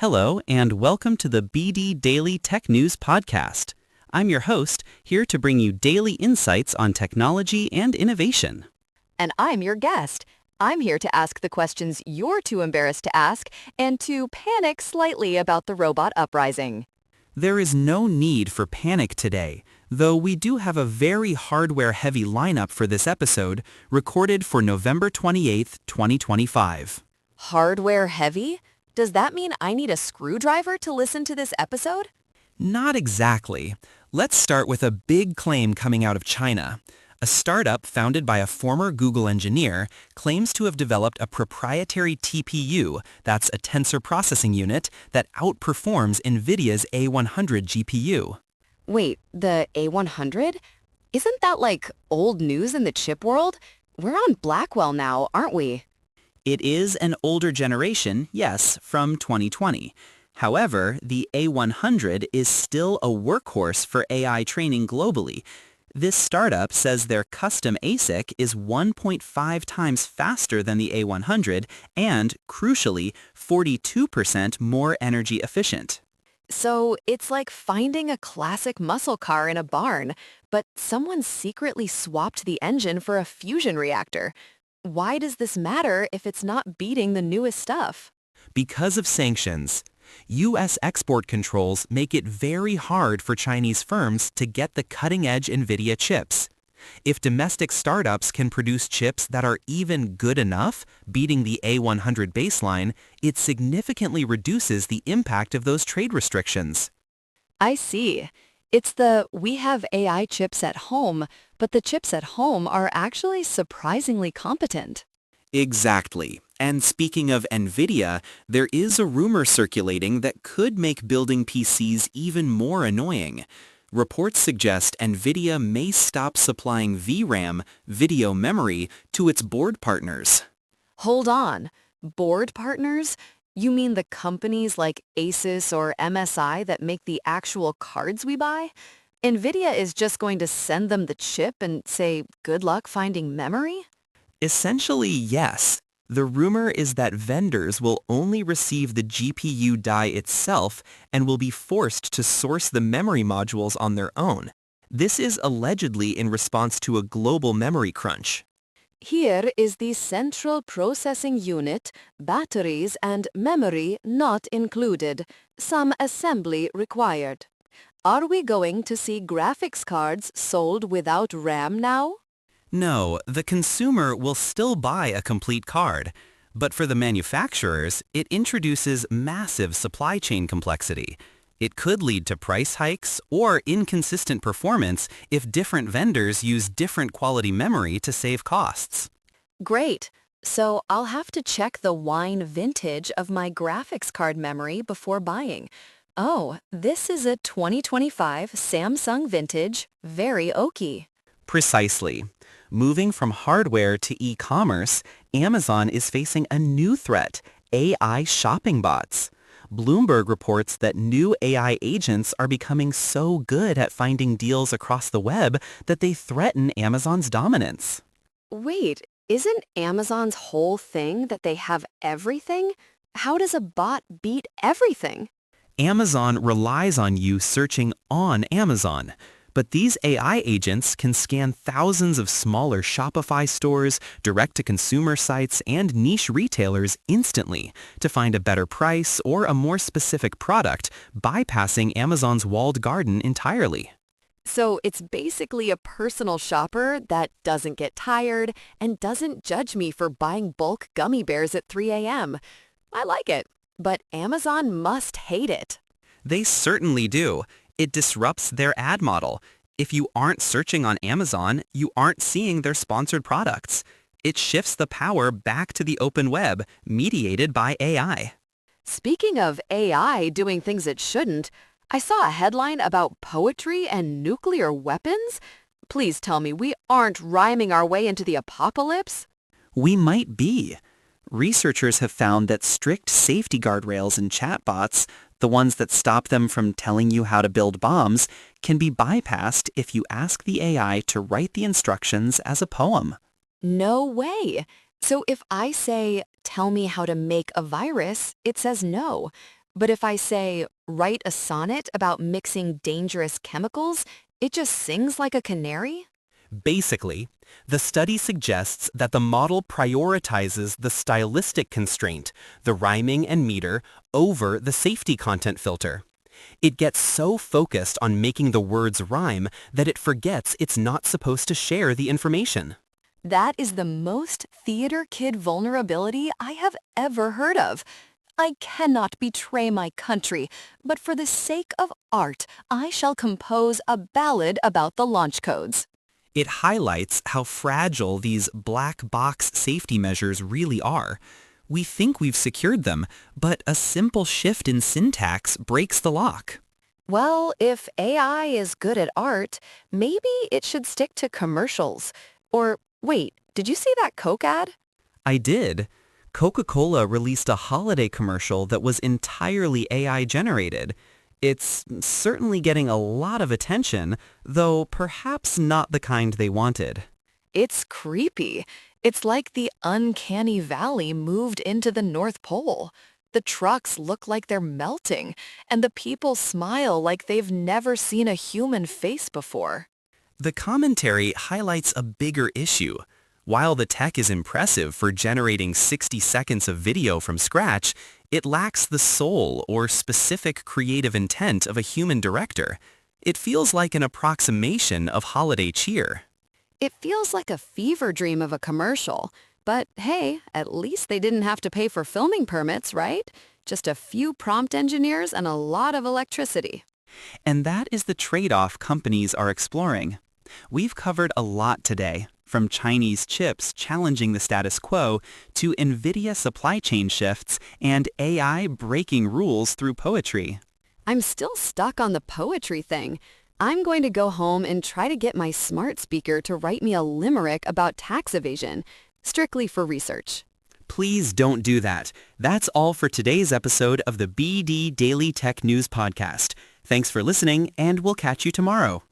Hello, and welcome to the BD Daily Tech News Podcast. I'm your host, here to bring you daily insights on technology and innovation. And I'm your guest. I'm here to ask the questions you're too embarrassed to ask and to panic slightly about the robot uprising. There is no need for panic today, though we do have a very hardware-heavy lineup for this episode, recorded for November 28th, 2025. Hardware heavy? Does that mean I need a screwdriver to listen to this episode? Not exactly. Let's start with a big claim coming out of China. A startup founded by a former Google engineer claims to have developed a proprietary TPU, that's a tensor processing unit, that outperforms Nvidia's A100 GPU. Wait, the A100? Isn't that like old news in the chip world? We're on Blackwell now, aren't we? It is an older generation, yes, from 2020. However, the A100 is still a workhorse for AI training globally. This startup says their custom ASIC is 1.5 times faster than the A100 and, crucially, 42% more energy efficient. So it's like finding a classic muscle car in a barn, but someone secretly swapped the engine for a fusion reactor. Why does this matter if it's not beating the newest stuff? Because of sanctions. U.S. export controls make it very hard for Chinese firms to get the cutting-edge Nvidia chips. If domestic startups can produce chips that are even good enough, beating the A100 baseline, it significantly reduces the impact of those trade restrictions. I see. It's we have AI chips at home, but the chips at home are actually surprisingly competent. Exactly. And speaking of Nvidia, there is a rumor circulating that could make building PCs even more annoying. Reports suggest Nvidia may stop supplying VRAM, video memory, to its board partners. Hold on. Board partners? You mean the companies like Asus or MSI that make the actual cards we buy? Nvidia is just going to send them the chip and say, good luck finding memory? Essentially, yes. The rumor is that vendors will only receive the GPU die itself and will be forced to source the memory modules on their own. This is allegedly in response to a global memory crunch. Here is the central processing unit, batteries and memory not included, some assembly required. Are we going to see graphics cards sold without RAM now? No, the consumer will still buy a complete card. But for the manufacturers, it introduces massive supply chain complexity. It could lead to price hikes or inconsistent performance if different vendors use different quality memory to save costs. Great. So I'll have to check the wine vintage of my graphics card memory before buying. Oh, this is a 2025 Samsung vintage, very oaky. Precisely. Moving from hardware to e-commerce, Amazon is facing a new threat, AI shopping bots. Bloomberg reports that new AI agents are becoming so good at finding deals across the web that they threaten Amazon's dominance. Wait, isn't Amazon's whole thing that they have everything? How does a bot beat everything? Amazon relies on you searching on Amazon. But these AI agents can scan thousands of smaller Shopify stores, direct-to-consumer sites, and niche retailers instantly to find a better price or a more specific product, bypassing Amazon's walled garden entirely. So it's basically a personal shopper that doesn't get tired and doesn't judge me for buying bulk gummy bears at 3 a.m. I like it, but Amazon must hate it. They certainly do. It disrupts their ad model. If you aren't searching on Amazon, you aren't seeing their sponsored products. It shifts the power back to the open web, mediated by AI. Speaking of AI doing things it shouldn't, I saw a headline about poetry and nuclear weapons. Please tell me we aren't rhyming our way into the apocalypse? We might be. Researchers have found that strict safety guardrails in chatbots, the ones that stop them from telling you how to build bombs, can be bypassed if you ask the AI to write the instructions as a poem. No way. So if I say, tell me how to make a virus, it says no. But if I say, write a sonnet about mixing dangerous chemicals, it just sings like a canary? Basically, the study suggests that the model prioritizes the stylistic constraint, the rhyming and meter, over the safety content filter. It gets so focused on making the words rhyme that it forgets it's not supposed to share the information. That is the most theater kid vulnerability I have ever heard of. I cannot betray my country, but for the sake of art, I shall compose a ballad about the launch codes. It highlights how fragile these black box safety measures really are. We think we've secured them, but a simple shift in syntax breaks the lock. Well, if AI is good at art, maybe it should stick to commercials. Or, wait, did you see that Coke ad? I did. Coca-Cola released a holiday commercial that was entirely AI generated. It's certainly getting a lot of attention, though perhaps not the kind they wanted. It's creepy. It's like the uncanny valley moved into the North Pole. The trucks look like they're melting, and the people smile like they've never seen a human face before. The commentary highlights a bigger issue. While the tech is impressive for generating 60 seconds of video from scratch, it lacks the soul or specific creative intent of a human director. It feels like an approximation of holiday cheer. It feels like a fever dream of a commercial. But hey, at least they didn't have to pay for filming permits, right? Just a few prompt engineers and a lot of electricity. And that is the trade-off companies are exploring. We've covered a lot today, from Chinese chips challenging the status quo to Nvidia supply chain shifts and AI breaking rules through poetry. I'm still stuck on the poetry thing. I'm going to go home and try to get my smart speaker to write me a limerick about tax evasion, strictly for research. Please don't do that. That's all for today's episode of the BD Daily Tech News Podcast. Thanks for listening, and we'll catch you tomorrow.